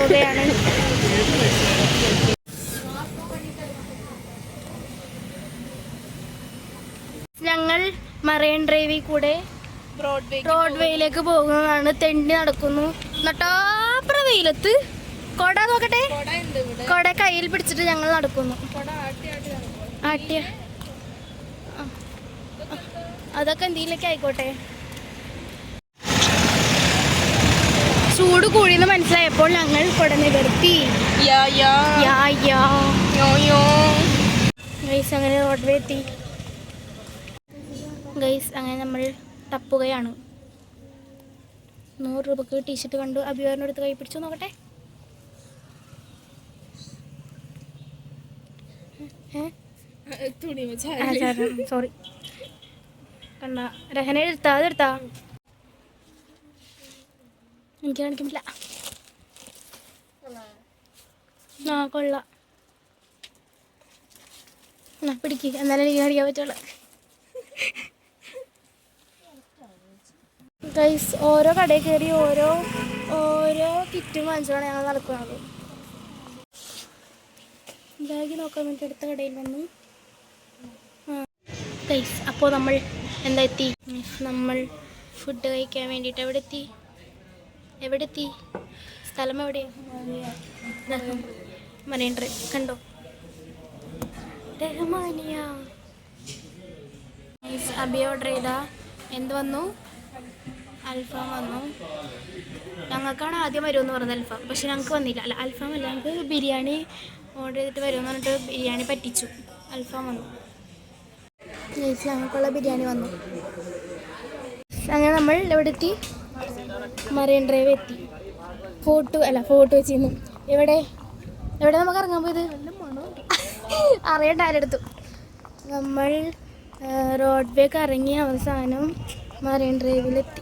പോവുകയാണ്. ഞങ്ങൾ മറൈൻ ഡ്രൈവിൽ കൂടെ ബ്രോഡ്വേയിലേക്ക് പോകുന്നതാണ്. തെണ്ടി നടക്കുന്നു. നട്ടാപ്ര വെയിലത്ത് കൊട നോക്കട്ടെ, കൊട കയ്യിൽ പിടിച്ചിട്ട് ഞങ്ങൾ നടക്കുന്നു. ആട്ടിയ അതൊക്കെ എന്തെങ്കിലുമൊക്കെ ആയിക്കോട്ടെ. ചൂട് കൂടിയെന്ന് മനസ്സിലായപ്പോൾ ഞങ്ങൾ കൊട നിവർത്തി. ഗൈസ് അങ്ങനെ റോഡ്വേ എത്തി. ഗൈസ് അങ്ങനെ നമ്മൾ തപ്പുകയാണ്. 100 രൂപക്ക് ടീഷർട്ട് കണ്ടു. അഭിവാറിൻ്റെ അടുത്ത് കൈ പിടിച്ചു നോക്കട്ടെ. സോറി കണ്ട രഹന എടുത്താ അതെടുത്താ എനിക്ക് കാണിക്കുന്നില്ല. ആ കൊള്ളാം. പിടിക്ക്, എന്നാലും എനിക്ക് കാണിക്കാൻ പറ്റുള്ളൂ. ഗൈസ് ഓരോ കടയിൽ കയറി ഓരോ കിറ്റും വാങ്ങിച്ചാണ് ഞങ്ങൾ നടക്കുന്നത്. ബാഗ് നോക്കാൻ വേണ്ടി അടുത്ത കടയിൽ വന്നു. ഗൈസ് അപ്പോൾ നമ്മൾ എന്താ എത്തി, നമ്മൾ ഫുഡ് കഴിക്കാൻ വേണ്ടിയിട്ട് എവിടെ എത്തി സ്ഥലം എവിടെയാണ്? മറൈൻ ഡ്രൈവ് കണ്ടോ, റഹ്മാനിയ. അബി ഓർഡർ ചെയ്താ എന്ത് വന്നു? അൽഫാം വന്നു. ഞങ്ങൾക്കാണ് ആദ്യം വരുമെന്ന് പറഞ്ഞത് അൽഫാം, പക്ഷെ ഞങ്ങൾക്ക് വന്നില്ല. അല്ല അൽഫാം അല്ല, ഞങ്ങൾക്ക് ബിരിയാണി ഓർഡർ ചെയ്തിട്ട് വരുമെന്ന് പറഞ്ഞിട്ട് ബിരിയാണി പറ്റിച്ചു. അൽഫാം വന്നു. ഞങ്ങൾക്കുള്ള ബിരിയാണി വന്നു. അങ്ങനെ നമ്മൾ എവിടെ എത്തി? മറൈൻ ഡ്രൈവ് എത്തി. ഫോട്ടോ വെച്ചിരുന്നു. എവിടെ നമുക്ക് ഇറങ്ങാൻ പോയത് അറിയണ്ട ആരെടുത്തു. നമ്മൾ റോഡ് വേക്ക് ഇറങ്ങി അവസാനം മറൈൻ ഡ്രൈവിലെത്തി.